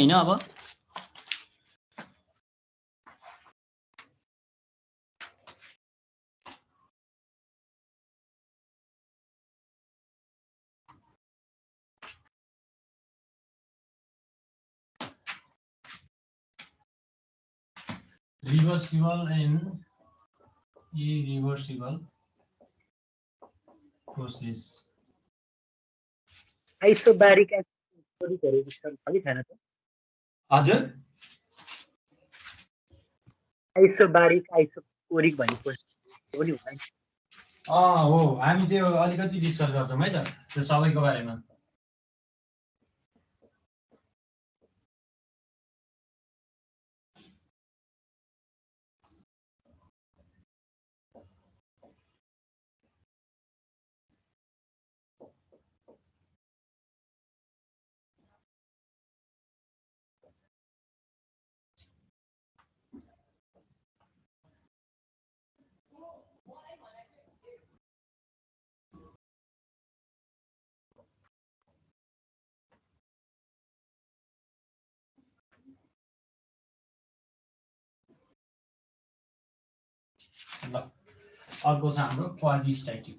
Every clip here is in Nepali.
हैन अब reversible and irreversible process isobaric एसिडहरू छ कि छैन त हजुर आइसोबारिक आइसोकोरिक भन्ने प्रोसेस पनि हुन्छ नि हो हामी त्यो अलिकति डिस्कस गर्छौं है त त्यो सबैको बारेमा ल अर्को छ हाम्रो क्वाजी स्ट्याटिक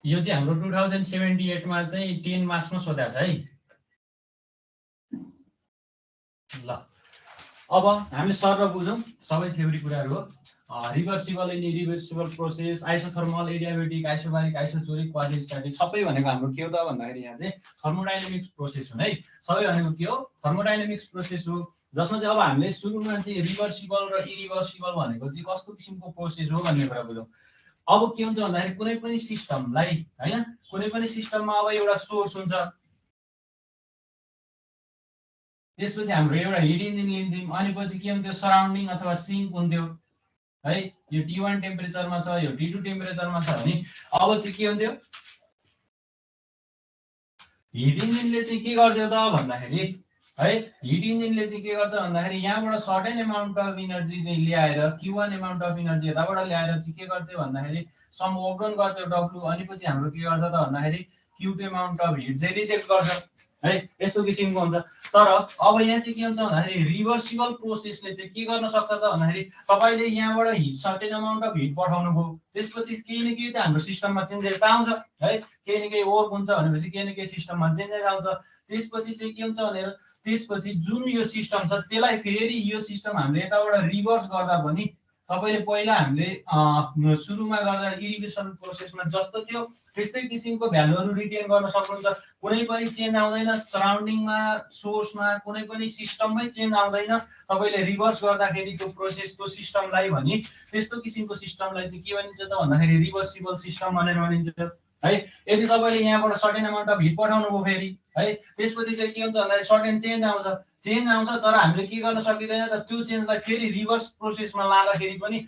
यो चाहिँ हाम्रो 2078 मा चाहिँ 10 मार्क्समा सोधेको छ है ल अब हामी सरल बुझौं सबै थ्योरी कुराहरु हो reversible and irreversible process isothermal adiabatic isobaric isochoric quasi static सबै भनेको हाम्रो के हो त भन्दाखेरि यहाँ चाहिँ थर्मोडायनामिक्स प्रोसेस हो है सबै भनेको के हो थर्मोडायनामिक्स प्रोसेस हो जसमा चाहिँ अब हामीले सुरुमा चाहिँ रिभर्सिबल र इरिभर्सिबल भनेको चाहिँ कस्तो किसिमको प्रोसेस हो भन्ने कुरा बुझौं अब के हुन्छ भन्दाखेरि कुनै पनि सिस्टमलाई हैन कुनै पनि सिस्टममा अब एउटा सोर्स हुन्छ त्यसपछि हाम्रो एउटा हिट इन्जिन लिन्थ्यौं अनि पछि के हुन्थ्यो सराउन्डिङ अथवा सिङ्क हुन्थ्यो है यो T1 टेम्परेचरमा छ यो T2 टेम्परेचरमा छ भने अब चाहिँ के हुन्थ्यो हिट इन्जिनले चाहिँ के गर्थ्यो त भन्दाखेरि है हिट इन्जिनले चाहिँ के गर्छ भन्दाखेरि यहाँबाट सर्टेन अमाउन्ट अफ एनर्जी चाहिँ ल्याएर Q1 अमाउन्ट अफ एनर्जी यताबाट ल्याएर चाहिँ के गर्थ्यो भन्दाखेरि सम वर्क डन गर्थ्यो W अनि पछि हाम्रो के गर्छ त भन्दाखेरि Q2 अमाउन्ट अफ हिट चाहिँ रिजेक्ट गर्छ है यस्तो किसिमको हुन्छ तर अब यहाँ चाहिँ के हुन्छ भन्दाखेरि रिभर्सिबल प्रोसेसले चाहिँ के गर्न सक्छ त भन्दाखेरि तपाईले यहाँबाट hit certain amount of heat पठाउनु भो त्यसपछि केही न केही त हाम्रो सिस्टममा चेन्जेस आउँछ है केही न केही वर्क हुन्छ भनेपछि केही न केही सिस्टममा चेन्जेस आउँछ त्यसपछि चाहिँ के हुन्छ भनेर त्यसपछि जुन यो सिस्टम छ त्यसलाई फेरि यो सिस्टम हामीले यताबाट रिभर्स गर्दा पनि तपाईले पहिला हामीले सुरुमा गर्दा इरिगेसन प्रोसेसमा जस्तो थियो त्यस्तै किसिमको भ्यालुहरु रिटेन गर्न सक्नुहुन्छ कुनै पनि चेन्ज आउँदैन सराउन्डिङमा सोर्समा कुनै पनि सिस्टममै चेन्ज आउँदैन तपाईले रिभर्स गर्दाखेरि त्यो प्रोसेसको सिस्टमलाई भनी त्यस्तो किसिमको सिस्टमलाई चाहिँ के भनिन्छ त भन्दाखेरि रिभर्सिबल सिस्टम भनेर भनिन्छ है यदि तपाईले यहाँबाट सर्टेन अमाउन्ट अफ हिट पठाउनु भो फेरि है त्यसपछि चाहिँ के हुन्छ भन्दाखेरि सर्टेन चेन्ज आउँछ तर हामीले के गर्न सकिदैन त त्यो चेन्जलाई फेरि रिभर्स प्रोसेसमा लाँदाखेरि पनि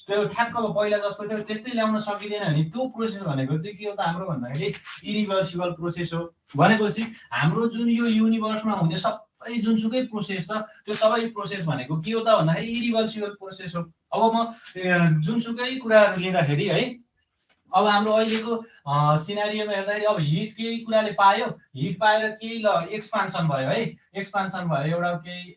त्यो ठ्याक्क पहिला जस्तो थियो त्यस्तै ल्याउन सकिदैन भने त्यो प्रोसेस भनेको चाहिँ के हो त हाम्रो भन्दाखेरि इरिभर्सिबल प्रोसेस हो भनेपछि हाम्रो जुन यो युनिभर्समा हुने सबै जुनसुकै प्रोसेस छ त्यो सबै प्रोसेस भनेको के हो त भन्दाखेरि इरिभर्सिबल प्रोसेस हो अब म जुनसुकै कुराहरु लिँदाखेरि है अब हाम्रो अहिलेको सिनारियोमा हेर्दाखेरि अब हिट केही कुराले पायो हिट पाएर केही ल एक्सपान्सन भयो है एक्सपान्सन भयो एउटा केही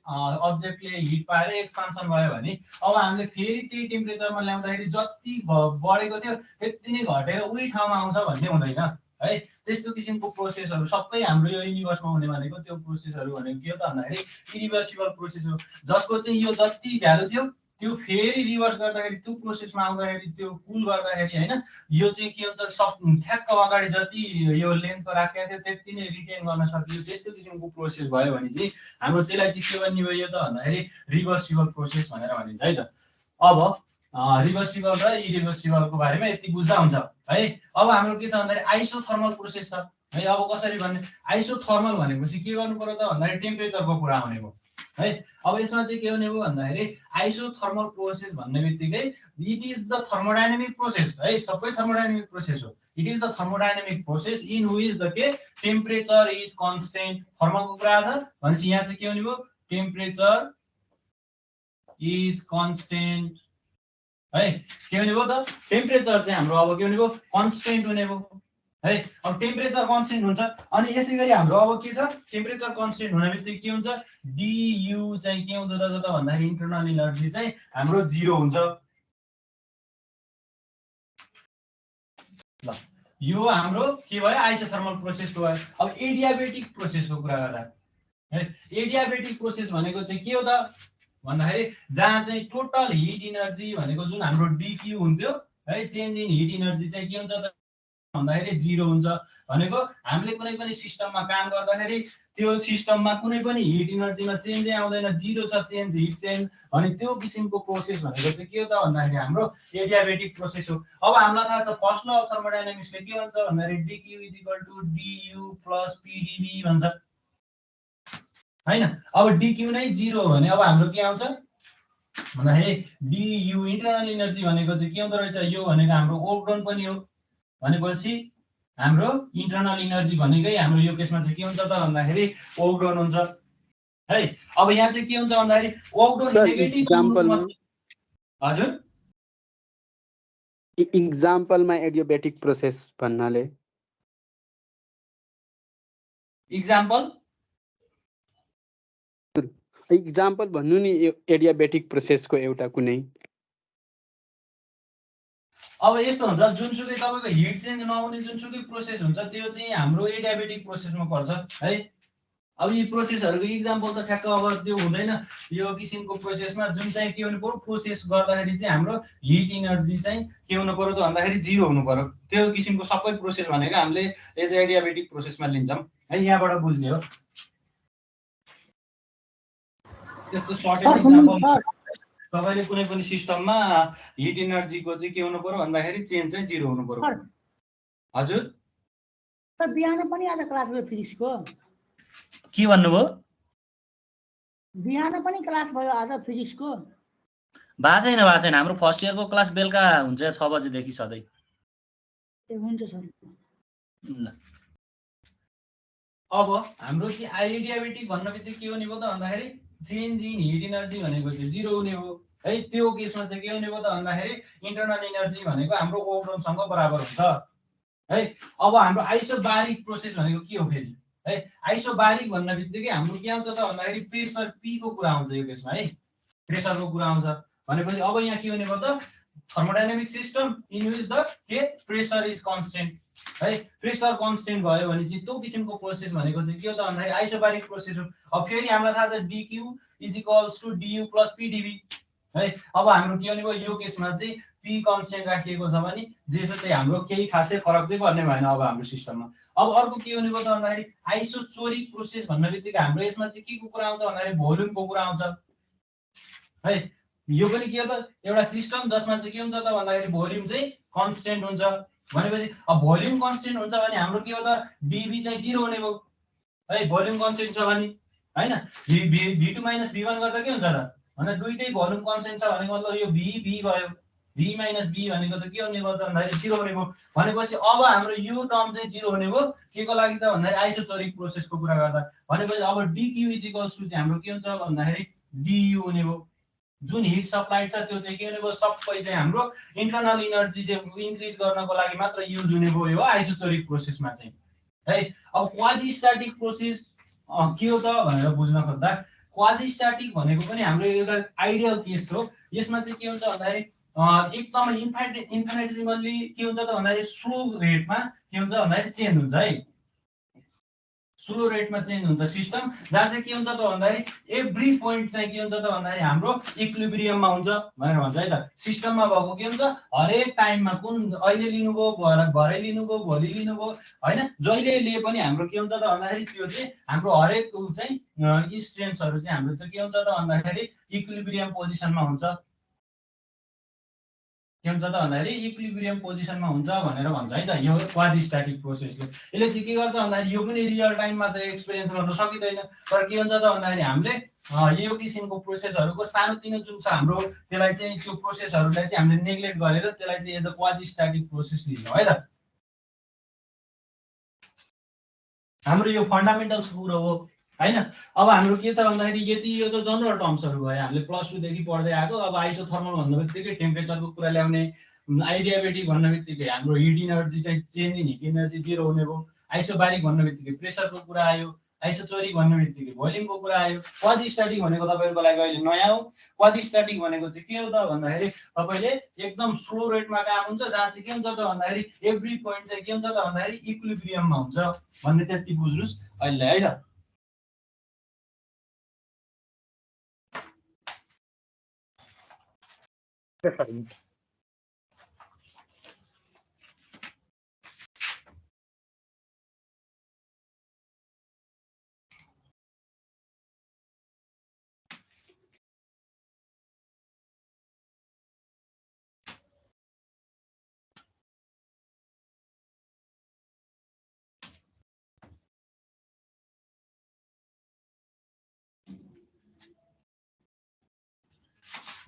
अब्जेक्टले हिट पाएर एक्सपान्सन भयो भने अब हामीले फेरि त्यही टेम्परेचरमा ल्याउँदाखेरि जति बढेको थियो त्यति नै घटेर उही ठाउँमा आउँछ भन्ने हुँदैन है त्यस्तो किसिमको प्रोसेसहरु सबै हाम्रो यो युनिभर्समा हुने भनेको त्यो प्रोसेसहरु भनेको के हो त भन्दाखेरि इरिभर्सिबल प्रोसेस हो जसको चाहिँ यो जति भ्यालु थियो त्यो फेरि रिभर्स गर्दाखेरि त्यो प्रोसेसमा आउँदाखेरि त्यो कुल गर्दाखेरि हैन यो चाहिँ के हुन्छ ठ्याक्क अगाडि जति यो लेन्थको राखेको थियो त्यति नै रिटेन गर्न सकियो त्यस्तो किसिमको प्रोसेस भयो भने चाहिँ हाम्रो त्यसलाई चाहिँ के भन्ने भयो त भन्दाखेरि रिभर्सिबल प्रोसेस भनेर भनिन्छ है त अब रिभर्सिबल र इरिभर्सिबलको बारेमा यति बुझ्दा हुन्छ है अब हाम्रो के छ भन्दाखेरि आइसोथर्मल प्रोसेस छ है अब कसरी भन्ने आइसोथर्मल भनेपछि के गर्नु पर्यो त भन्दाखेरि टेम्परेचरको कुरा आउने भयो है अब यसमा चाहिँ के हुने भयो भन्दाखेरि आइसोथर्मल प्रोसेस भन्ने बित्तिकै it is the thermodynamic process है सबै थर्मोडायनामिक प्रोसेस हो it is the thermodynamic process in which the के टेम्परेचर इज कन्स्टेन्ट थर्मलको कुरा छ भनेपछि यहाँ चाहिँ के हुने भयो टेम्परेचर इज कन्स्टेन्ट है के हुने भयो त टेम्परेचर चाहिँ हाम्रो अब के हुने भयो कन्स्टेन्ट हुने भयो है अब टेम्परेचर कन्स्टेन्ट हुन्छ अनि यसै गरी हाम्रो अब के छ टेम्परेचर कन्स्टेन्ट हुने बित्तिकै के हुन्छ du चाहिँ के हुँदो रहेछ त भन्दाखेरि इन्टरनल एनर्जी चाहिँ हाम्रो 0 हुन्छ ल यो हाम्रो के भयो आइसोथर्मल प्रोसेसको भयो अब एडियाबेटिक प्रोसेसको कुरा गर्दा है एडियाबेटिक प्रोसेस भनेको चाहिँ के हो त भन्दाखेरि जहाँ चाहिँ टोटल हिट इनर्जी भनेको जुन हाम्रो dq हुन्थ्यो है चेन्ज इन हिट इनर्जी चाहिँ के हुन्छ त भन्दाखेरि 0 हुन्छ भनेको हामीले कुनै पनि सिस्टममा काम गर्दाखेरि त्यो सिस्टममा कुनै पनि हिट इनर्जीमा चेन्जै आउँदैन 0 छ चेन्ज हिट चेन्ज अनि त्यो किसिमको प्रोसेस भनेको चाहिँ के हो त भन्दाखेरि हाम्रो एडियाबेटिक प्रोसेस हो अब हामीलाई थाहा छ फर्स्ट ल अफ थर्मोडायनामिक्सले के भन्छ भन्दाखेरि dq du + pdv भन्छ हैन अब dq नै 0 हो भने अब हाम्रो के आउँछ भन्दाखेरि du इन्टरनल एनर्जी भनेको चाहिँ के हुँदो रहेछ यो भनेको हाम्रो वर्क डन पनि हो भनेपछि हाम्रो इन्टरनल एनर्जी भनेकै हाम्रो यो केसमा चाहिँ के हुन्छ त भन्दाखेरि वर्क डन हुन्छ है अब यहाँ चाहिँ के हुन्छ भन्दाखेरि वर्क डन नेगेटिभ हजुर इक्जाम्पलमा एडियाबेटिक प्रोसेस भन्नाले इक्जाम्पल भन्नु नि एडियाबेटिक प्रोसेसको एउटा कुनै अब यस्तो हुन्छ जुनसुकै तपाईको हिट चेन्ज नहुने जुनसुकै प्रोसेस हुन्छ त्यो चाहिँ हाम्रो एडियाबेटिक प्रोसेसमा पर्छ है अब यी प्रोसेसहरुको इक्जाम्पल त ठ्याक्क अब त्यो हुँदैन यो किसिमको प्रोसेसमा जुन चाहिँ के हुनु पर्यो प्रोसेस गर्दाखेरि चाहिँ हाम्रो हिट इनर्जी चाहिँ के हुनु पर्यो त भन्दाखेरि 0 हुनु पर्यो त्यो किसिमको सबै प्रोसेस भनेको हामीले एज एडियाबेटिक प्रोसेसमा लिन्छौं है यहाँबाट बुझ्ने हो त्यस्तो सर्टेज इक्जाम्पल तपाईले कुनै पनि सिस्टममा हिट एनर्जीको चाहिँ के हुनु पर्यो भन्दाखेरि चेन्ज चाहिँ 0 हुनु पर्यो हजुर सर बिहान पनि आज क्लास भयो फिजिक्सको के भन्नुभयो बिहान पनि क्लास भयो आज फिजिक्सको भा छैन हाम्रो फर्स्ट इयरको क्लास बेलुका हुन्छ 6 बजे देखि सधैं ए हुन्छ सर ल अब हाम्रो चाहिँ आइडियाबेटिक भन्न बित्तिकै के हुने भयो त भन्दाखेरि चेन्ज इन हिट एनर्जी भनेको चाहिँ 0 हुने हो है त्यो केसमा चाहिँ के हुने भयो त भन्दाखेरि इन्टरनल एनर्जी भनेको हाम्रो वर्क डन सँग बराबर हुन्छ है अब हाम्रो आइसोबारिक प्रोसेस भनेको के हो फेरि है आइसोबारिक भन्न बित्तिकै हाम्रो के आउँछ त भन्दाखेरि प्रेसर p को कुरा आउँछ यो केसमा है प्रेसरको कुरा आउँछ भनेपछि अब यहाँ के हुने भयो त thermodynamic system in which the के प्रेसर इज कन्स्टेन्ट है प्रेसर कन्स्टेन्ट भयो भने चाहिँ त्यो किसिमको प्रोसेस भनेको चाहिँ के हो त भन्दाखेरि आइसोबारिक प्रोसेस हो अब फेरि हामीलाई थाहा छ dq = du + pdv है अब हाम्रो के हुने भयो यो केसमा चाहिँ p कन्स्टेन्ट राखिएको छ भने जे छ त्यही हाम्रो केही खासै फरक चाहिँ पर्ने भएन अब हाम्रो सिस्टममा अब अर्को के हुने भयो त भन्दाखेरि आइसोचोरिक प्रोसेस भन्ने बित्तिकै हाम्रो यसमा चाहिँ के को कुरा आउँछ भन्दाखेरि भोल्युमको कुरा आउँछ है यो पनि के हो त एउटा सिस्टम जसमा चाहिँ के हुन्छ त भन्दाखेरि भोल्युम चाहिँ कन्स्टेन्ट हुन्छ भनेपछि अब भोल्युम कन्स्टेन्ट हुन्छ भने हाम्रो के हो त dv चाहिँ 0 हुने भयो है भोल्युम कन्स्टेन्ट छ भने हैन v2 - v1 गर्दा के हुन्छ त भन्दा दुईटै भोल्युम कन्स्टेन्ट छ भनेको मतलब यो v भयो v - b भनेको त के हुने भयो त भन्दाखेरि 0 हुने भयो भनेपछि अब हाम्रो यो टर्म चाहिँ 0 हुने भयो के को लागि त भन्दाखेरि आइसोचोरिक प्रोसेसको कुरा गर्दा भनेपछि अब dq = हाम्रो के हुन्छ भन्दाखेरि du हुने भयो जुन हिट सप्लाइड छ त्यो चाहिँ के हुने भयो सबै चाहिँ हाम्रो इन्टरनल एनर्जी चाहिँ इन्क्रिज गर्नको लागि मात्र युज हुने भयो यो आइसोचोरिक प्रोसेसमा चाहिँ है अब क्वाजी स्ट्याटिक प्रोसेस के हो त भनेर बुझ्न खोज्दा क्वाजी स्ट्याटिक भनेको पनि हाम्रो एउटा आइडियल केस हो यसमा चाहिँ के हुन्छ भन्दाखेरि एकदमै इन्फिनिटेसिमली के हुन्छ त भन्दाखेरि स्लो रेटमा के हुन्छ भन्दाखेरि चेन्ज हुन्छ है स्लो रेटमा चेन्ज हुन्छ सिस्टम जहाँ चाहिँ के हुन्छ त भन्दाखेरि एभ्री पोइन्ट चाहिँ के हुन्छ त भन्दाखेरि हाम्रो इक्विलिब्रियममा हुन्छ भनेर भन्छ है त सिस्टममा भएको के हुन्छ हरेक टाइममा कुन अहिले लिनुभयो भरै लिनुभयो भोलि लिनुभयो हैन जहिले लिए पनि हाम्रो के हुन्छ त भन्दाखेरि त्यो चाहिँ हाम्रो हरेक चाहिँ स्ट्रेन्थ्सहरु चाहिँ हाम्रो चाहिँ के हुन्छ त भन्दाखेरि इक्विलिब्रियम पोजिसनमा हुन्छ के हुन्छ त भन्दाखेरि इक्विलिब्रियम पोजिसनमा हुन्छ भनेर भन्छ है त यो क्वाजी स्ट्याटिक प्रोसेसले यसले चाहिँ के गर्छ भन्दाखेरि यो पनि रियल टाइममा त एक्सपिरियन्स गर्न सकिदैन तर के हुन्छ त भन्दाखेरि हामीले यो किसिमको प्रोसेसहरुको सानोतिनो जुन छ हाम्रो त्यसलाई चाहिँ त्यो प्रोसेसहरुलाई चाहिँ हामीले नेग्लेक्ट गरेर त्यसलाई चाहिँ as a quasi static process लिन्छौं है त हाम्रो यो फन्डामेन्टल्स कुरो हो हैन। अब हाम्रो के छ भन्दाखेरि यति यो त जनरल टर्म्सहरु भयो, हामीले प्लस 2 देखि पढ्दै आएको। अब आइसोथर्मल भन्नेबित्तिकै टेम्परेचरको कुरा ल्याउने, आइडियाबेटिक भन्नेबित्तिकै हाम्रो हिट इनर्जी चाहिँ चेन्जिङ हिट इनर्जी 0 हुने भयो, आइसोबारिक भन्नेबित्तिकै प्रेसरको कुरा आयो, आइसोचोरिक भन्नेबित्तिकै भोल्युमको कुरा आयो। क्वाजी स्ट्याटिक भनेको तपाईहरुको लागि अहिले नयाँ हो। क्वाजी स्ट्याटिक भनेको चाहिँ के हो त भन्दाखेरि तपाईले एकदम स्लो रेटमा काम हुन्छ, जहाँ चाहिँ के हुन्छ त भन्दाखेरि एभ्री पोइन्ट चाहिँ के हुन्छ त भन्दाखेरि इक्विलिब्रियममा हुन्छ भन्ने त्यति बुझ्नुस् अहिले है त। सर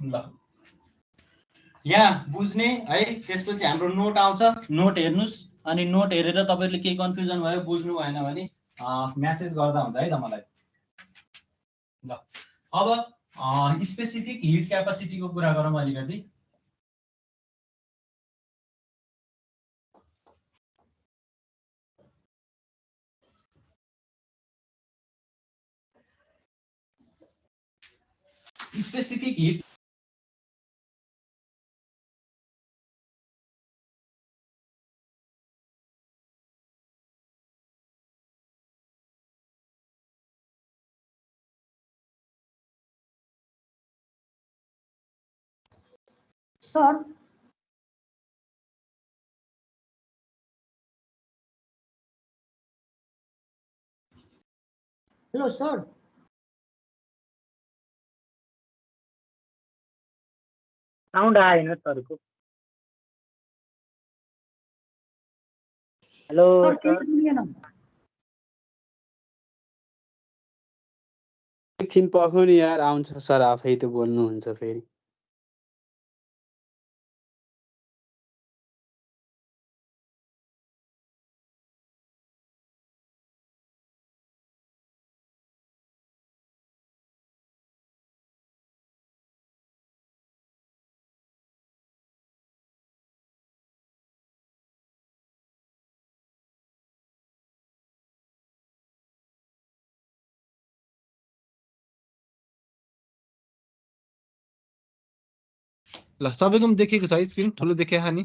ल यहाँ बुझ्ने है, त्यसपछि हाम्रो नोट आउँछ, नोट हेर्नुस्, अनि नोट हेरेर तपाईहरुले केही कन्फ्युजन भयो बुझ्नु भएन भने मेसेज गर्दा हुन्छ है त मलाई। ल अब स्पेसिफिक हिट क्यापासिटीको कुरा गरौँ अलिकति। Specific heat sir hello sir, sound आएन सरको। हेलो सर सर, केही सुनिएन। एकछिन पर्खौ नि यार, आउँछ सर आफै त बोल्नुहुन्छ फेरि। ल सबैको देखेको छ स्क्रिन ठुलो देखिया नि?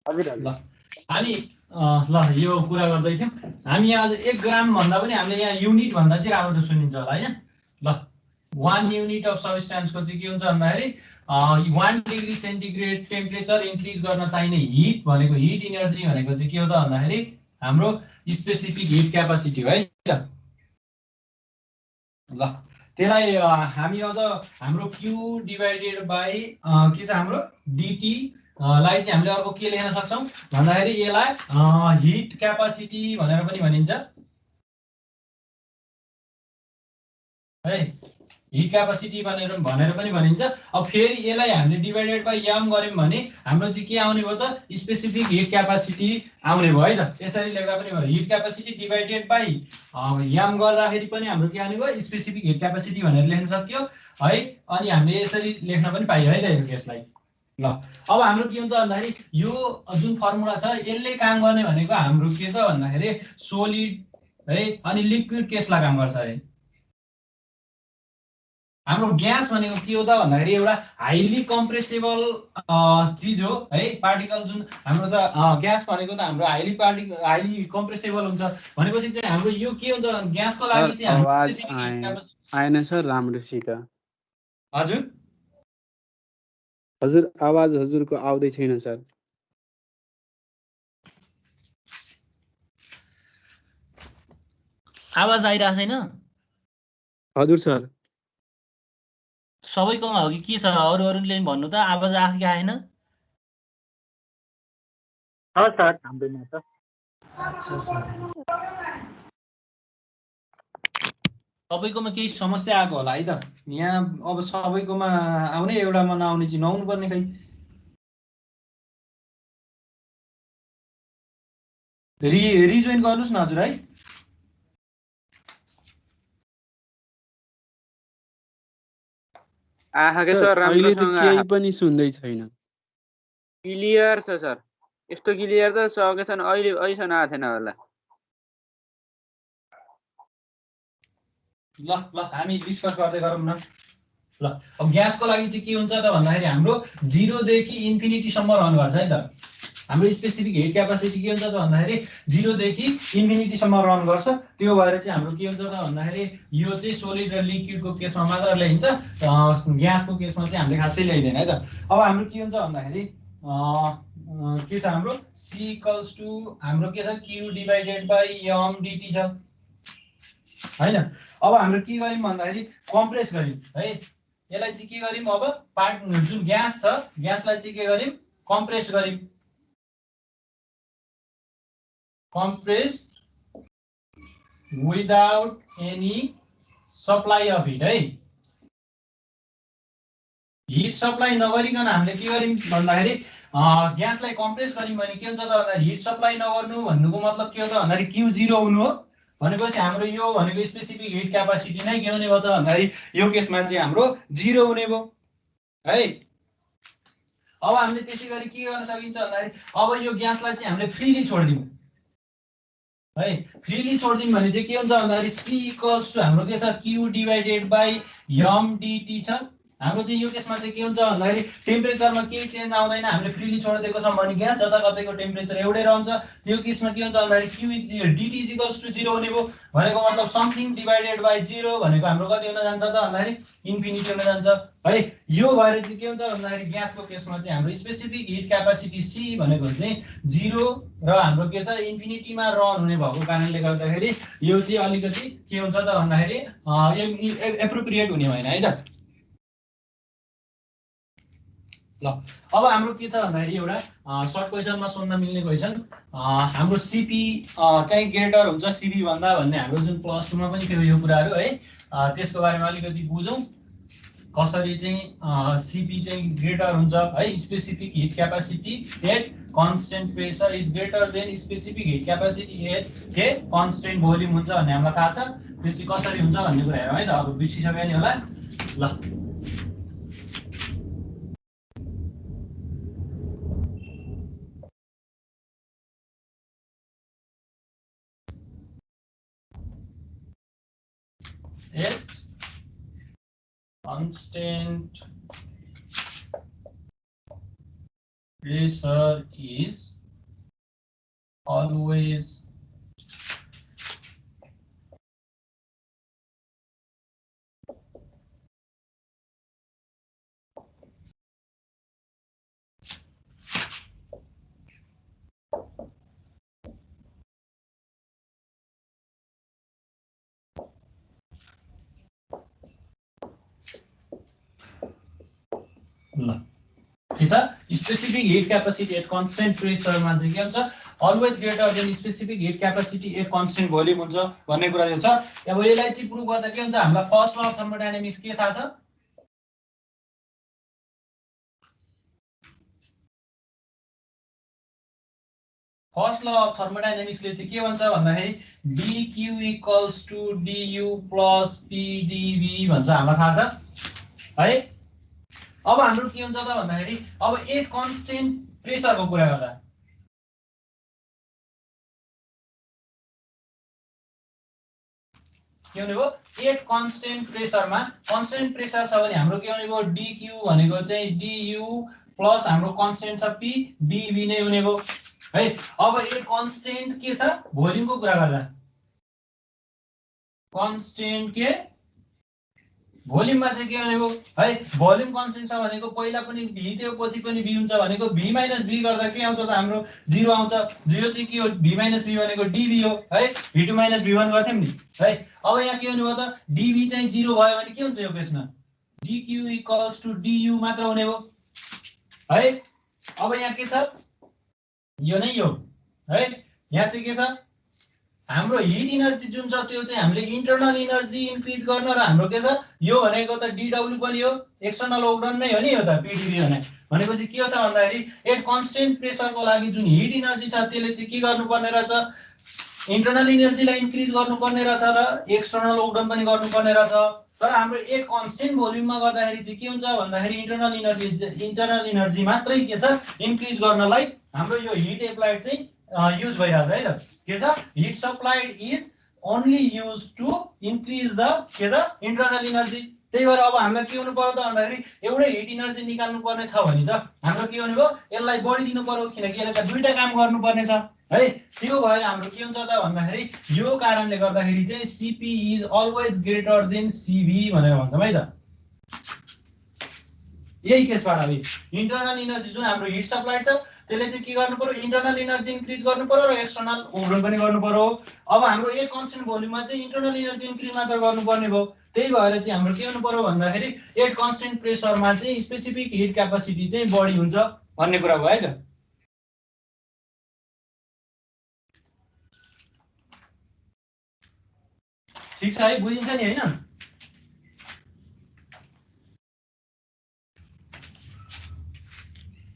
हजुर हजुर। ल हामी ल यो कुरा गर्दै थियौँ। हामी यहाँ आज 1 ग्राम भन्दा पनि हामीले यहाँ युनिट भन्दा चाहिँ राम्रो सुनिन्छ होला हैन। ल 1 युनिट अफ सब्स्टेन्सको चाहिँ के हुन्छ भन्दाखेरि 1 डिग्री सेन्टिग्रेड टेम्परेचर इन्क्रिज गर्न चाहिने हिट भनेको, हिट इनर्जी भनेको चाहिँ के हो त भन्दाखेरि हाम्रो स्पेसिफिक हिट क्यापासिटी हो है त। ल त्यसलाई हामी अझ हाम्रो Q डिभाइडेड बाइ के छ हाम्रो dt लाई चाहिँ हामीले अर्को के लेख्न सक्छौं भन्दाखेरि यसलाई हिट क्यापासिटी भनेर पनि भनिन्छ है। हिट क्यापासिटी भनेर पनि भनिन्छ। अब फेरि यसलाई हामीले डिभाइडेड बाइ m गर्यौं भने हाम्रो चाहिँ के आउने भयो त स्पेसिफिक हिट क्यापासिटी आउने भयो है त। यसरी लेख्दा पनि भयो, heat capacity divided by m गर्दाखेरि पनि हाम्रो के आउने भयो स्पेसिफिक हिट क्यापासिटी भनेर लेख्न सक्यो है। अनि हामीले यसरी लेख्न पनि पाइयो है त यो केसलाई। ल अब हाम्रो के हुन्छ भन्दाखेरि यो जुन फर्मुला छ यसले काम गर्ने भनेको हाम्रो के त भन्दाखेरि सोलिड है अनि लिक्विड केसलाई काम गर्छ अरे। हाम्रो ग्यास भनेको के हो त भन्दाखेरि एउटा हाइली कम्प्रेसेबल चिज हो है, पार्टिकल जुन हाम्रो त ग्यास भनेको त हाम्रो हाइली कम्प्रेसेबल हुन्छ भनेपछि चाहिँ हाम्रो यो के हुन्छ ग्यासको लागि चाहिँ हाम्रो आवाज स्पेसिफिक हिट क्यापासिटी। आएन सर राम्रोसित। हजुर हजुर आवाज हजुरको आउँदै छैन सर। आवाज आइरहेको छैन? हजुर सर। सबैकोमा हो कि के छ? अरूले भन्नु त आवाज आएको कि आएन? सर हाम्रोमा छ। सबैकोमा केही समस्या आएको होला है त। यहाँ अब सबैकोमा आउने एउटामा नआउने चाहिँ नहुनु पर्ने खै। रिजोइन गर्नुस् न हजुर है। आहा के सर सर अहिले त राम्रोसँग केही पनि सुन्दै छैन। क्लियर छ सर। यस्तो क्लियर त सकेछन् अहिलेसम्म आएको थिएन होला। ल ल हामी डिस्कस गर्दै गरौँ न। ल अब ग्यासको लागि चाहिँ के हुन्छ त भन्दाखेरि हाम्रो 0 देखि इन्फिनिटीसम्म रन गर्छ है त। हाम्रो स्पेसिफिक हिट क्यापासिटी के हुन्छ त भन्दाखेरि 0 देखि इन्फिनिटीसम्म रन गर्छ। त्यो भएर चाहिँ हाम्रो के हुन्छ त भन्दाखेरि यो चाहिँ सोलिड र लिक्विडको केसमा मात्र ल्याइन्छ, ग्यासको केसमा चाहिँ हामीले खासै ल्याइदैन है त। अब हाम्रो के हुन्छ भन्दाखेरि के छ हाम्रो C इक्वल्स टु हाम्रो के छ Q divided by m dt छ हैन। अब हाम्रो के गर्यौं भन्दाखेरि कम्प्रेस गर्यौं है। यसलाई चाहिँ के गर्यौं अब पार्ट जुन ग्यास छ ग्यासलाई चाहिँ के गर्यौं कम्प्रेस्ड गर्यौं। compressed without any supply of heat है। हिट सप्लाई नगरिकन हामीले के गर्यौं भन्दाखेरि ग्यासलाई कम्प्रेस गर्यौं भने के हुन्छ त भन्दाखेरि हिट सप्लाई नगर्नु भन्नुको मतलब के हो त भन्दाखेरि Q0 हुनु हो। भनेपछि हाम्रो यो भनेको स्पेसिफिक हिट क्यापासिटी नै के हुने भयो त भन्दाखेरि यो केसमा चाहिँ हाम्रो 0 हुने भयो है। अब हामीले त्यसै गरी के गर्न सकिन्छ भन्दाखेरि अब यो ग्यासलाई चाहिँ हामीले फ्रीली छोड्दियौं है। फ्रीली छोड्दियौं भने चाहिँ के हुन्छ भन्दाखेरि C इक्वल्स टु हाम्रो के छ Q divided by m dt छ। हाम्रो चाहिँ यो केसमा चाहिँ के हुन्छ भन्दाखेरि टेम्परेचरमा केही चेन्ज आउँदैन। हामीले फ्रीली छोडिदिएको छौं भने ग्यास जताकतैको टेम्परेचर एउटै रहन्छ। त्यो केसमा के हुन्छ भन्दाखेरि Q dt इक्वल्स टु 0 हुने भयो। भनेको मतलब समथिङ डिभाइडेड बाई 0 भनेको हाम्रो कति हुन जान्छ त भन्दाखेरि इन्फिनिटी हुन जान्छ है। यो भएर चाहिँ के हुन्छ भन्दाखेरि ग्यासको केसमा चाहिँ हाम्रो स्पेसिफिक हिट क्यापासिटी C भनेको चाहिँ 0 र हाम्रो के छ इन्फिनिटीमा रन हुने भएको कारणले गर्दाखेरि यो चाहिँ अलिकति के हुन्छ त भन्दाखेरि यो एप्रोप्रिएट हुने होइन है त। ल अब हाम्रो के छ भन्दाखेरि एउटा सर्ट क्वेशनमा सोध्न मिल्ने क्वेशन हाम्रो सीपी चाहिँ ग्रेटर हुन्छ सीबी भन्दा भन्ने हाम्रो जुन +2 मा पनि थियो यो कुराहरु है। त्यसको बारेमा अलिकति बुझौं कसरी चाहिँ सीपी चाहिँ ग्रेटर हुन्छ है। Specific heat capacity at constant pressure is greater than specific heat capacity at के कन्स्टेन्ट भोल्युम हुन्छ भन्ने हामीलाई थाहा छ। त्यो चाहिँ कसरी हुन्छ भन्ने कुरा हेरौँ है त। अब बिर्सिसक्यो नि होला। ल at constant pressure is always ल के छ specific heat capacity at constant प्रेसरमा चाहिँ के हुन्छ always greater than specific heat capacity at constant volume हुन्छ भन्ने कुरा छ। अब यसलाई चाहिँ प्रुभ गर्दा के हुन्छ हामीलाई फर्स्ट ल अफ थर्मोडायनामिक्स के थाहा छ फर्स्ट ल अफ थर्मोडायनामिक्सले चाहिँ के भन्छ भन्दाखेरि dq equals to du plus pdv भन्छ हामीलाई थाहा छ है। अब हाम्रो के हुन्छ त भन्दाखेरि अब एट कन्स्टेन्ट प्रेसरको कुरा गर्दा के हुने भयो एट कन्स्टेन्ट प्रेसरमा कन्स्टेन्ट प्रेसर छ भने हाम्रो के हुने भयो dq भनेको चाहिँ du प्लस हाम्रो कन्स्टेन्ट छ p dv नै हुने भयो है। अब एट कन्स्टेन्ट के छ भोल्युमको कुरा गर्दा कन्स्टेन्ट के भोल्युममा चाहिँ के हुने भयो है। भोल्युम कन्स्टेन्ट छ भनेको पहिला पनि v थियो पछि पनि v हुन्छ भनेको v - v गर्दा के आउँछ त हाम्रो 0 आउँछ। यो चाहिँ के हो v - v भनेको dv हो है। v2 - v1 गर्थ्यौं नि है। अब यहाँ के हुने भयो त dv चाहिँ 0 भयो भने के हुन्छ यो केसमा dq इक्वल्स टु du मात्र हुने भयो है। अब यहाँ के छ यो नै यो है। यहाँ चाहिँ के छ हाम्रो हिट इनर्जी जुन छ त्यो चाहिँ हामीले इन्टरनल इनर्जी इन्क्रिज गर्न र हाम्रो के छ यो भनेको त डब्ल्यू पनि हो एक्सटर्नल ओर्डन नै हो नि यो त पीडीबी भनेपछि के छ भन्दाखेरि एट कन्स्टेन्ट प्रेसरको लागि जुन हिट इनर्जी छ त्यसले चाहिँ के गर्नुपर्ने रहेछ इन्टरनल इनर्जीलाई इन्क्रिज गर्नुपर्ने रहेछ र एक्सटर्नल ओर्डन पनि गर्नुपर्ने रहेछ तर हाम्रो एट कन्स्टेन्ट भोल्युममा गर्दाखेरि चाहिँ के हुन्छ भन्दाखेरि इन्टरनल इनर्जी मात्रै के छ इन्क्रिज गर्नलाई हाम्रो यो हिट एप्लाइड चाहिँ युज भइरहेछ है त के छ heat supplied is only used to increase the के छ इन्टरनल इनर्जी त्यही भएर अब हामीलाई के हुनु पर्यो त भन्दाखेरि एउटै हिट इनर्जी निकाल्नु पर्ने छ भने त हाम्रो के हुने भयो यसलाई बढी दिनु पर्यो किनकि यसले त दुईटा काम गर्नुपर्ने छ है त्यो भएर हाम्रो के हुन्छ त भन्दाखेरि यो कारणले गर्दाखेरि चाहिँ CP is always greater than CV भनेर भन्छौँ है त यही केसबाट अब इन्टरनल इनर्जी जुन हाम्रो हिट सप्लाइड छ त्यसले चाहिँ के गर्नु पर्यो इन्टरनल इनर्जी इन्क्रिज गर्नु पर्यो र एक्सटर्नल ओर्डन पनि गर्नु पर्यो अब हाम्रो एक कन्स्टेन्ट भोल्युममा चाहिँ इन्टरनल इनर्जी इन्क्रिज मात्र गर्नुपर्ने भयो त्यही भएर चाहिँ हाम्रो के हुनु पर्यो भन्दाखेरि एट कन्स्टेन्ट प्रेसरमा चाहिँ स्पेसिफिक हिट क्यापासिटी चाहिँ बढी हुन्छ भन्ने कुरा भयो है त ठीक छ है बुझिन्छ नि हैन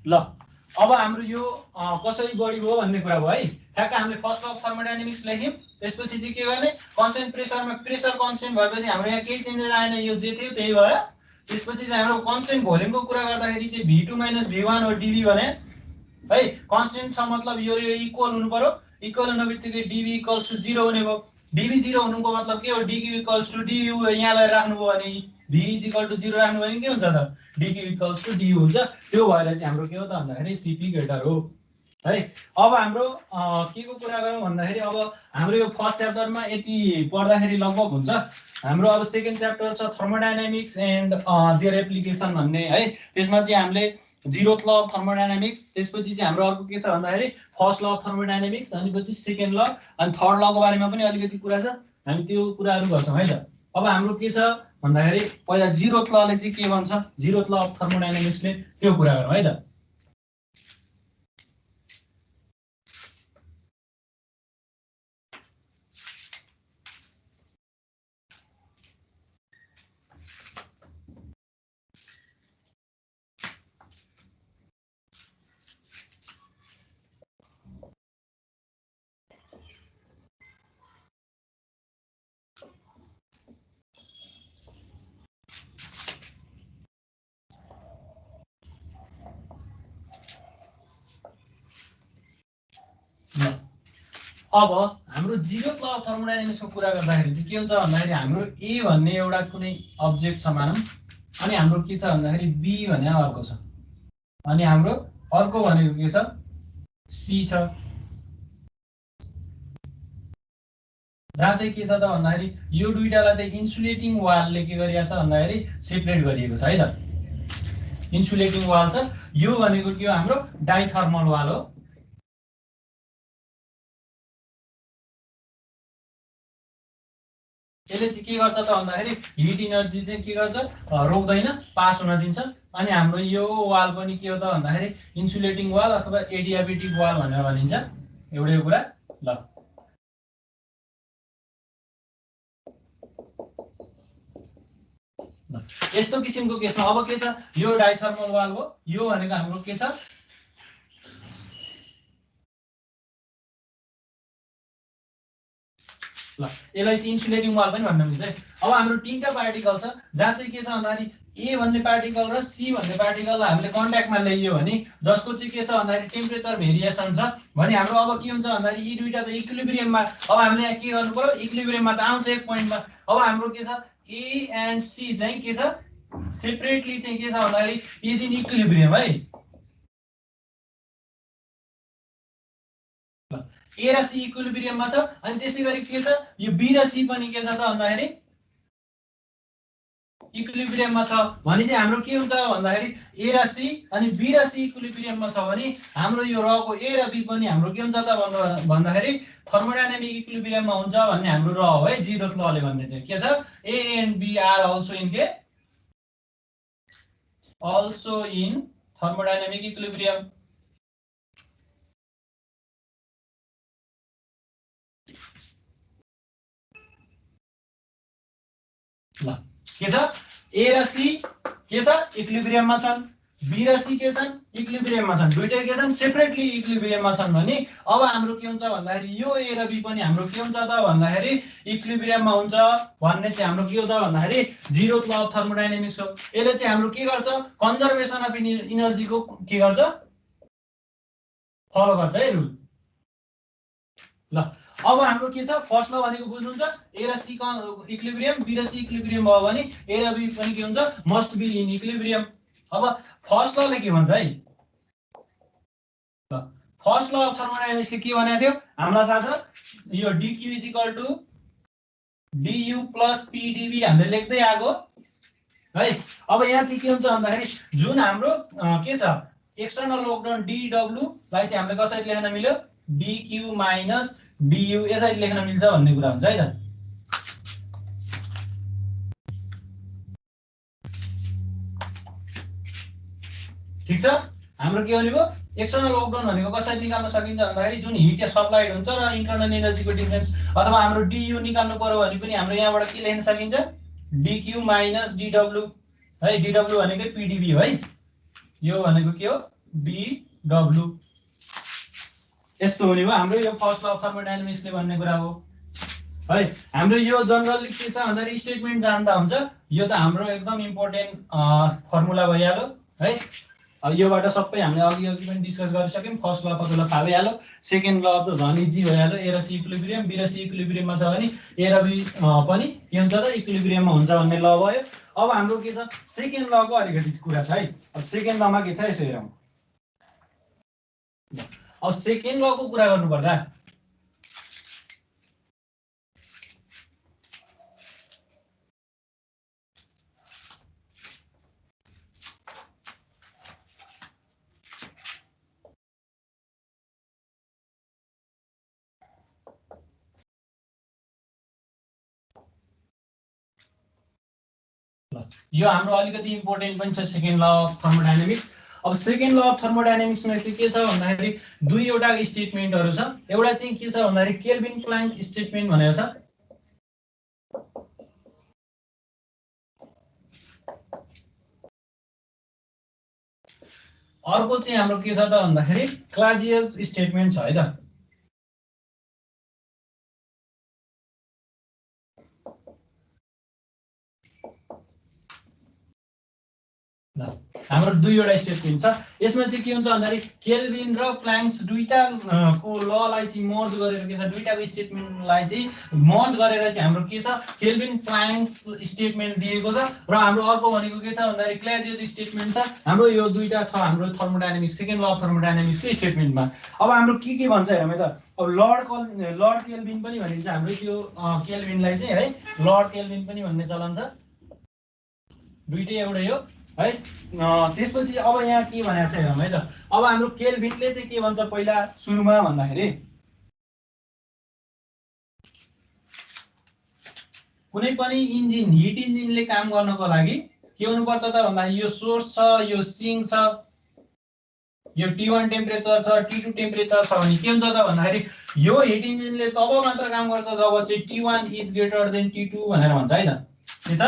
ल अब हाम्रो यो कसरी बढी भयो भन्ने कुरा भयो है ठ्याक्क हामीले फर्स्ट अफ थर्मोडायनामिक्स लेख्यौं त्यसपछि चाहिँ के गर्ने कन्स्टेन्ट प्रेसरमा प्रेसर कन्स्टेन्ट भएपछि हाम्रो यहाँ केही चेन्जेस आएन यो जे थियो त्यही भयो त्यसपछि चाहिँ हाम्रो कन्स्टेन्ट भोल्युमको कुरा गर्दाखेरि चाहिँ v2 - v1 हो dv भने है कन्स्टेन्ट छ मतलब यो इक्वल हुनु पर्यो इक्वल हुनबित्तिकै dv = 0 हुने भयो dv 0 हुनुको मतलब के हो dq = du यहाँलाई राख्नुभयो भने v = 0 राख्नु भने के हुन्छ त dq = du हुन्छ त्यो भएर चाहिँ हाम्रो के हो त भन्दाखेरि cp ग्रेटर हो है अब हाम्रो के को कुरा गरौँ भन्दाखेरि अब हाम्रो यो फर्स्ट च्याप्टरमा यति पढ्दाखेरि लगभग हुन्छ हाम्रो अब सेकेन्ड च्याप्टर छ थर्मोडायनामिक्स एन्ड देयर एप्लिकेसन भन्ने है त्यसमा चाहिँ हामीले जीरोथ ल अफ थर्मोडायनामिक्स त्यसपछि चाहिँ हाम्रो अर्को के छ भन्दाखेरि फर्स्ट ल अफ थर्मोडायनामिक्स अनि पछि सेकेन्ड ल अनि थर्ड लको बारेमा पनि अलिकति कुरा छ हामी त्यो कुराहरू गर्छौँ है त अब हाम्रो के छ भन्दाखेरि पहिला जीरोथ लले चाहिँ के भन्छ जीरोथ ल अफ थर्मोडायनामिक्सले त्यो कुरा गरौँ है त अब हाम्रो जीरोथ ल अफ थर्मोडायनामिक्सको कुरा गर्दाखेरि चाहिँ के हुन्छ भन्दाखेरि हाम्रो ए भन्ने एउटा कुनै अब्जेक्ट छ मानौँ अनि हाम्रो के छ भन्दाखेरि बी भन्ने अर्को छ अनि हाम्रो अर्को भनेको के छ सी छ जहाँ चाहिँ के छ त भन्दाखेरि यो दुईटालाई चाहिँ इन्सुलेटिङ वालले के गरिएको छ भन्दाखेरि सेपरेट गरिएको छ है त इन्सुलेटिङ वाल छ यो भनेको के हो हाम्रो डाइथर्मल वाल हो यसले चाहिँ के गर्छ त भन्दाखेरि हिट इनर्जी चाहिँ के गर्छ रोक्दैन पास हुन दिन्छ अनि हाम्रो यो वाल पनि के हो त भन्दाखेरि इन्सुलेटिङ वाल अथवा एडियाबेटिक वाल भनेर भनिन्छ एउटै कुरा ल यस्तो किसिमको केसमा अब के छ यो डाइथर्मल वाल हो यो भनेको हाम्रो के छ ल यसलाई चाहिँ इन्सुलेटिङ वाल पनि भन्न मिल्छ है अब हाम्रो तीनटा पार्टिकल छ जहाँ चाहिँ के छ भन्दाखेरि ए भन्ने पार्टिकल र सी भन्ने पार्टिकललाई हामीले कन्ट्याक्टमा ल्याइयो भने जसको चाहिँ के छ भन्दाखेरि टेम्परेचर भेरिएसन छ भने हाम्रो अब के हुन्छ भन्दाखेरि यी दुईटा त इक्विलिब्रियममा अब हामीले यहाँ के गर्नु पर्यो इक्विलिब्रियममा त आउँछ एक पोइन्टमा अब हाम्रो के छ ए एन्ड सी चाहिँ के छ सेपरेटली चाहिँ के छ भन्दाखेरि इज इन इक्विलिब्रियम है ए र सी इक्विलिब्रियममा छ अनि त्यसैगरी के छ यो बी र सी पनि के छ त भन्दाखेरि इक्विलिब्रियममा छ भने चाहिँ हाम्रो के हुन्छ भन्दाखेरि ए र सी अनि बी र सी इक्विलिब्रियममा छ भने हाम्रो यो रको ए र बी पनि हाम्रो के हुन्छ त भन्दाखेरि थर्मोडायनामिक इक्विलिब्रियममा हुन्छ भन्ने हाम्रो र हो है जीरोथ लले भन्ने चाहिँ के छ A and B are also in thermodynamic equilibrium ल के छ ए र सी के छ इक्विलिब्रियममा छन्, बी र सी के छन् इक्विलिब्रियममा छन्, दुईटै के छन् सेपरेटली इक्विलिब्रियममा छन् भने अब हाम्रो के हुन्छ भन्दाखेरि यो ए र बी पनि हाम्रो के हुन्छ त भन्दाखेरि इक्विलिब्रियममा हुन्छ भन्ने चाहिँ हाम्रो के हो त भन्दाखेरि जीरो ल अफ थर्मोडायनामिक्स हो। यसले चाहिँ हाम्रो के गर्छ कन्जर्भेसन अफ इनर्जीको के गर्छ फलो गर्छ है रुल। ल अब हाम्रो के छ फर्स्ट ल भनेको बुझ्नुहुन्छ ए र सी इक्विलिब्रियम बी र सी इक्विलिब्रियम भयो भने ए र बी पनि के हुन्छ मस्ट बी इन इक्विलिब्रियम। अब फर्स्ट लले के भन्छ है ल फर्स्ट ल अफ थर्मोडायनामिक्सले के भनेको थियो हामीलाई थाहा छ यो dq is equal to du plus pdv हामीले लेख्दै आएको है। अब यहाँ चाहिँ के हुन्छ भन्दाखेरि जुन हाम्रो के छ एक्सटर्नल वर्क डन dw लाई चाहिँ हामीले कसरी लेख्न मिल्यो dq माइनस du यसरी लेख्न मिल्छ भन्ने कुरा हुन्छ है त। ठीक छ हाम्रो के भनेको एक्सटर्नल वर्क डन भनेको कसरी निकाल्न सकिन्छ भन्दाखेरि जुन हिट सप्लाइड हुन्छ र इन्टरनल एनर्जीको डिफरेन्स अथवा हाम्रो du निकाल्नु पर्यो भने पनि हाम्रो यहाँबाट के लेख्न सकिन्छ dq माइनस dw है। dw भनेको pdv हो है, यो भनेको के हो bw। यस्तो हुने भयो हाम्रो यो फर्स्ट ल अफ थर्मोडायनामिक्सले भन्ने कुरा हो है। हाम्रो यो जनरली के छ भन्दाखेरि स्टेटमेन्ट जान्दा हुन्छ, यो त हाम्रो एकदम इम्पोर्टेन्ट फर्मुला भइहाल्यो है। योबाट सबै हामीले अघि पनि डिस्कस गरिसक्यौँ। फर्स्ट ल तपाईँलाई थाहा भइहाल्यो, सेकेन्ड ल त झन् इजी भइहाल्यो ए र सी इक्विलिब्रियम बी र सी इक्विलिब्रियममा छ भने ए र बी पनि के हुन्छ त इक्विलिब्रियममा हुन्छ भन्ने ल भयो। अब हाम्रो के छ सेकेन्ड लको अलिकति कुरा छ है। अब सेकेन्ड लमा के छ यसो हेरौँ। अब सेकेन्ड लको कुरा गर्नुपर्दा यो हाम्रो अलिकति इम्पोर्टेन्ट पनि छ सेकेन्ड ल अफ थर्मोडायनामिक्स। अब सेकेन्ड ल अफ थर्मोडायनामिक्समा चाहिँ के छ भन्दाखेरि दुईवटा स्टेटमेन्टहरू छ। एउटा चाहिँ के छ भन्दाखेरि केल्भिन प्लाङ्क स्टेटमेन्ट भनेर छ, अर्को चाहिँ हाम्रो के छ त भन्दाखेरि क्लाजियस स्टेटमेन्ट छ है त। हाम्रो दुईवटा स्टेटमेन्ट छ। यसमा चाहिँ के हुन्छ भन्दाखेरि केल्भिन र प्लाङ्क्स दुईटाको ललाई चाहिँ मर्ज गरेर के छ दुईटाको स्टेटमेन्टलाई चाहिँ मर्ज गरेर चाहिँ हाम्रो के छ केल्भिन प्लाङ्क्स स्टेटमेन्ट दिएको छ र हाम्रो अर्को भनेको के छ भन्दाखेरि क्लाजियस स्टेटमेन्ट छ। हाम्रो यो दुईटा छ हाम्रो थर्मोडायनामिक्स सेकेन्ड ल अफ थर्मोडायनामिक्सको स्टेटमेन्टमा। अब हाम्रो के भन्छ हेरौँ है त। अब लर्ड केल्भिन पनि भनिन्छ हाम्रो त्यो केल्भिनलाई चाहिँ है लर्ड केल्भिन पनि भन्ने चलन छ, दुईटै एउटै हो है। त्यसपछि अब यहाँ के भनेको छ हेरौँ है त। अब हाम्रो केल्भिनले चाहिँ के भन्छ पहिला सुरुमा भन्दाखेरि कुनै पनि इन्जिन हिट इन्जिनले काम गर्नको लागि के हुनुपर्छ त भन्दाखेरि यो सोर्स छ, यो सिङ्क छ, यो T1 टेम्परेचर छ, T2 टेम्परेचर छ भने के हुन्छ त भन्दाखेरि यो हिट इन्जिनले तब मात्र काम गर्छ जब चाहिँ T1 is greater then T2 भनेर भन्छ है त। के छ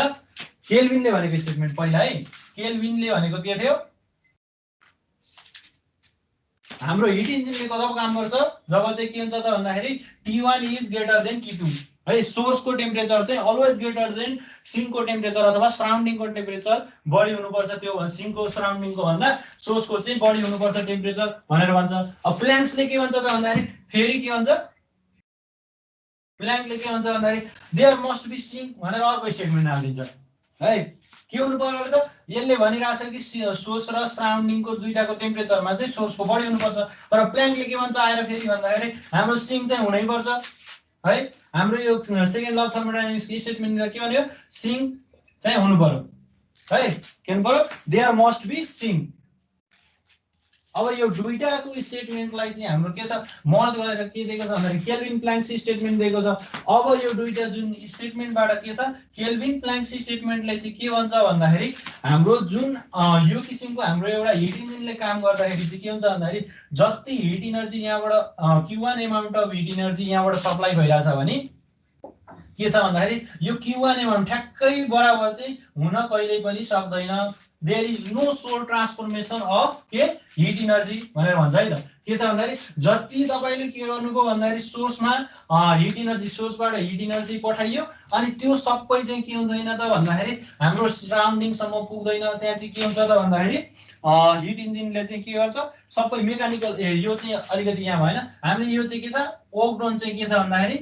केल्भिनले भनेको स्टेटमेन्ट पहिला है। केल्भिनले भनेको के थियो हाम्रो हिट इन्जिनले कब काम गर्छ जब चाहिँ के हुन्छ त भन्दाखेरि T1 is greater then T2 है। सोर्सको टेम्परेचर चाहिँ अलवेज ग्रेटर देन सिङ्कको टेम्परेचर अथवा सराउन्डिङको टेम्परेचर बढी हुनुपर्छ, त्यो सिङ्कको सराउन्डिङको भन्दा सोर्सको चाहिँ बढी हुनुपर्छ टेम्परेचर भनेर भन्छ। अब प्लाङ्क्सले के भन्छ त भन्दाखेरि फेरि के भन्छ प्लाङ्कले के भन्छ भन्दाखेरि देयर मस्ट बी सिङ्क भनेर अर्को स्टेटमेन्ट हालिदिन्छ है। के हुनु पर्यो त यसले भनिरहेछ कि सोर्स र सराउन्डिङको दुईटाको टेम्परेचरमा चाहिँ सोर्सको बढी हुनुपर्छ, तर प्लाङ्कले के भन्छ आएर फेरि भन्दाखेरि हाम्रो सिङ्क चाहिँ हुनैपर्छ है। हाम्रो यो सेकेन्ड ल अफ थर्मोडायनामिक्सको स्टेटमेन्टले के भन्यो सिङ्क चाहिँ हुनु पर्यो है, के हुनु पर्यो देयर मस्ट बी सिङ्क। अब यो दुईटाको स्टेटमेन्टलाई चाहिँ हाम्रो के छ मर्ज गरेर के दिएको छ भन्दाखेरि केल्भिन प्लाङ्क्स स्टेटमेन्ट दिएको छ। अब यो दुईटा जुन स्टेटमेन्टबाट के छ केल्भिन प्लाङ्क्स स्टेटमेन्टले चाहिँ के भन्छ भन्दाखेरि हाम्रो जुन यो किसिमको हाम्रो एउटा हिट इन्जिनले काम गर्दाखेरि चाहिँ के हुन्छ भन्दाखेरि जति हिट इनर्जी यहाँबाट Q1 amount of heat energy यहाँबाट सप्लाई भइरहेछ भने के छ भन्दाखेरि यो Q1 एमाउन्ट ठ्याक्कै बराबर चाहिँ हुन कहिल्यै पनि सक्दैन। There is no source transformation of के हिट इनर्जी भनेर भन्छ है त। के छ भन्दाखेरि जति तपाईले के गर्नुभयो भन्दाखेरि सोर्समा हिट इनर्जी सोर्सबाट हिट इनर्जी पठाइयो अनि त्यो सबै चाहिँ के हुँदैन त भन्दाखेरि हाम्रो सराउन्डिङसम्म पुग्दैन। त्यहाँ चाहिँ के हुन्छ त भन्दाखेरि हिट इन्जिनले चाहिँ के गर्छ सबै मेकानिकल यो चाहिँ अलिकति यहाँ भएन हामीले यो चाहिँ के छ वर्क डन चाहिँ के छ भन्दाखेरि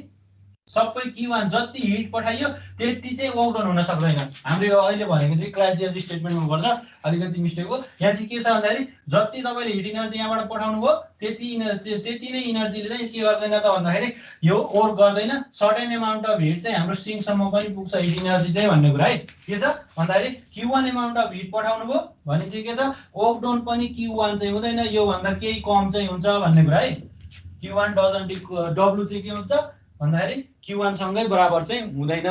सबै Q1 जति हिट पठाइयो त्यति चाहिँ वर्क डन हुन सक्दैन। हाम्रो यो अहिले भनेको चाहिँ क्लासियल स्टेटमेन्टमा पर्छ अलिकति मिस्टेक हो। यहाँ चाहिँ के छ भन्दाखेरि जति तपाईले हिट इनर्जी यहाँबाट पठाउनु भयो त्यति नै इनर्जीले चाहिँ के गर्दैन त भन्दाखेरि यो वर्क गर्दैन। सर्टेन एमाउन्ट अफ हिट चाहिँ हाम्रो सिङ्कसम्म पनि पुग्छ हिट इनर्जी चाहिँ भन्ने कुरा है। के छ भन्दाखेरि Q1 एमाउन्ट अफ हिट पठाउनु भयो भने चाहिँ के छ वर्क डन पनि Q1 चाहिँ हुँदैन यो भन्दा केही कम चाहिँ हुन्छ भन्ने कुरा है। Q1 डजन्ट W चाहिँ के हुन्छ भन्दाखेरि Q1 सँगै बराबर चाहिँ हुँदैन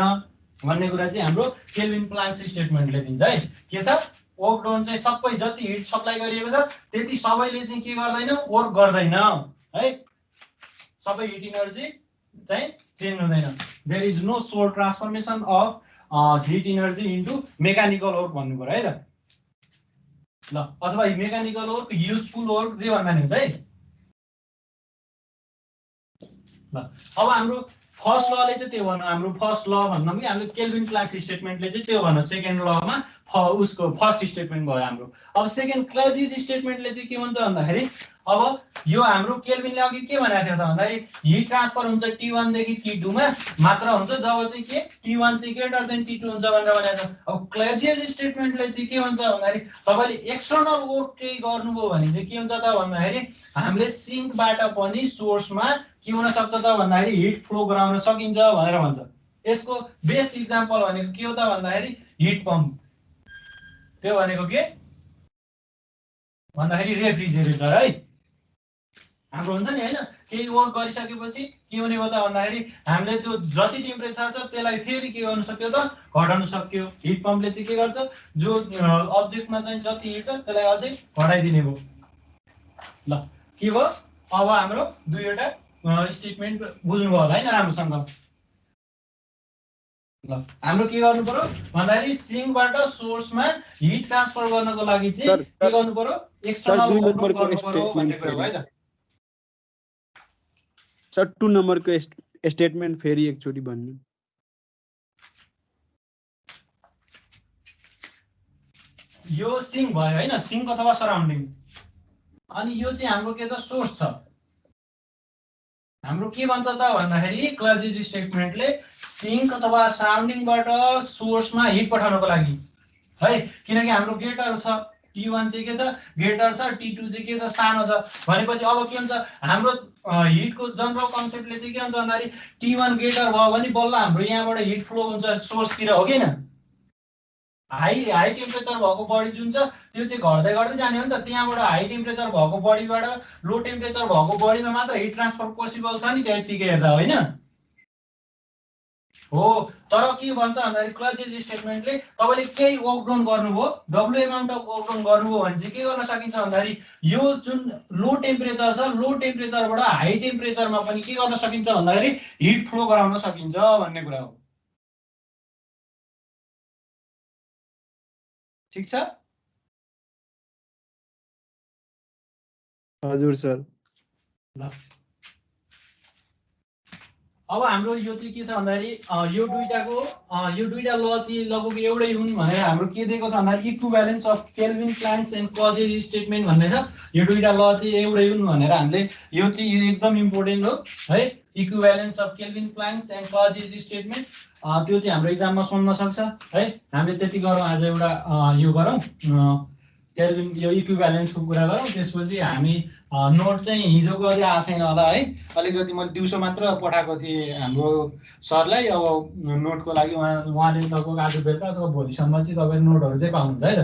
भन्ने कुरा चाहिँ हाम्रो केल्भिन प्लाङ्क स्टेटमेन्टले दिन्छ है। के छ वर्क डन चाहिँ सबै जति हिट सप्लाई गरिएको छ त्यति सबैले चाहिँ के गर्दैन वर्क गर्दैन है। सबै हिट इनर्जी चाहिँ चेन्ज हुँदैन। There is no source transformation of heat energy into mechanical work भन्नु पर्यो है त ल। अथवा मेकानिकल वर्क युजफुल वर्क जे भन्दा नि हुन्छ है ल। अब हाम्रो फर्स्ट लले चाहिँ त्यो भन्नु हाम्रो फर्स्ट ल भन्नु कि हाम्रो केल्भिन प्लाङ्क स्टेटमेन्टले चाहिँ त्यो भन्नु सेकेन्ड लमा उसको फर्स्ट स्टेटमेन्ट भयो हाम्रो। अब सेकेन्ड क्लजिज स्टेटमेन्टले चाहिँ के भन्छ भन्दाखेरि अब यो हाम्रो केल्भिनले अघि के भनेको थियो त भन्दाखेरि हिट ट्रान्सफर हुन्छ T1 देखि T2 मा मात्र हुन्छ जब चाहिँ के T1 चाहिँ ग्रेटर देन T2 हुन्छ भनेर भनेको छ। अब क्लजिज स्टेटमेन्टले चाहिँ के भन्छ भन्दाखेरि तपाईले एक्सटर्नल वर्क केही गर्नुभयो भने चाहिँ के हुन्छ त भन्दाखेरि हामीले सिङ्कबाट पनि सोर्समा के हुन सक्छ त भन्दाखेरि हिट फ्लो गराउन सकिन्छ भनेर भन्छ। यसको बेस्ट इक्जाम्पल भनेको के हो त भन्दाखेरि हिट पम्प। त्यो भनेको के भन्दाखेरि रेफ्रिजरेटर है हाम्रो हुन्छ नि हैन। केही वर्क गरिसकेपछि के हुने भयो त भन्दाखेरि हामीले त्यो जति टेम्परेचर छ त्यसलाई फेरि के गर्नु सक्यो त घटाउन सक्यो। हिट पम्पले चाहिँ के गर्छ जो अब्जेक्टमा चाहिँ जति हिट छ त्यसलाई अझै घटाइदिने भयो ल। के भयो अब हाम्रो दुईवटा स्टेटमेन्ट बुझ्नुभयो होला हैन राम्रोसँग ल। हाम्रो के गर्नु पर्यो भन्दाखेरि सिङ्कबाट सोर्समा हिट ट्रान्सफर गर्नको लागि चाहिँ के गर्नु पर्यो एक्सटर्नल वर्क गर्नु पर्यो भन्ने कुरा हो है त। सर 2 नम्बरको स्टेटमेन्ट फेरि एकचोटी भन्नु। यो सिङ्क भयो हैन सिङ्क अथवा सराउन्डिङ अनि यो चाहिँ हाम्रो के छ सोर्स छ। हाम्रो के भन्छ त भन्दाखेरि क्लजिज स्टेटमेन्टले सिङ्क अथवा सराउन्डिङबाट सोर्समा हिट पठाउनको लागि है किनकि हाम्रो गेटहरु छ T1 चाहिँ के छ गेटर छ T2 चाहिँ के छ सानो छ भनेपछि अब के हुन्छ हाम्रो हिटको जनरल कन्सेप्टले चाहिँ के हुन्छ भन्दाखेरि T1 गेटर भयो भने बल्ल हाम्रो यहाँबाट हिट फ्लो हुन्छ सोर्सतिर हो किन हाई टेम्परेचर भएको बडी जुन छ त्यो चाहिँ घट्दै घट्दै जाने हो नि त। त्यहाँबाट हाई टेम्परेचर भएको बडीबाट लो टेम्परेचर भएको बडीमा मात्र हिट ट्रान्सफर पोसिबल छ नि त्यतिकै हेर्दा हैन हो। तर के भन्छ भन्दाखेरि क्लजिज स्टेटमेन्टले तपाईले केही वर्क डन गर्नुभयो W amount of work done गर्नुभयो भने चाहिँ के गर्न सकिन्छ भन्दाखेरि यो जुन लो टेम्परेचर छ लो टेम्परेचरबाट हाई टेम्परेचरमा पनि के गर्न सकिन्छ भन्दाखेरि हिट फ्लो गराउन सकिन्छ भन्ने कुरा हो। ठीक छ हजुर सर ल। अब हाम्रो यो चाहिँ के छ भन्दाखेरि यो दुईटा ल चाहिँ लगभग एउटै हुन् भनेर हाम्रो के दिएको छ भन्दाखेरि equivalence of Kelvin Planck's and Clausius statement भन्ने छ। यो दुईटा ल चाहिँ एउटै हुन् भनेर हामीले यो चाहिँ एकदम इम्पोर्टेन्ट हो है। Equivalence of Kelvin Planck's and Clausius statement त्यो चाहिँ हाम्रो एक्जाममा सोध्न सक्छ है। हामीले त्यति गरौँ आज एउटा यो गरौँ केल्भिन यो इक्विभ्यालेन्सको कुरा गरौँ त्यसपछि हामी नोट चाहिँ हिजोको अझै आएको छैन होला है। अलिकति मैले दिउँसो मात्र पठाएको थिएँ हाम्रो सरलाई। अब नोटको लागि उहाँले लगभग आज बेलुका अथवा भोलिसम्म चाहिँ तपाईँ नोटहरू चाहिँ पाउनुहुन्छ है त।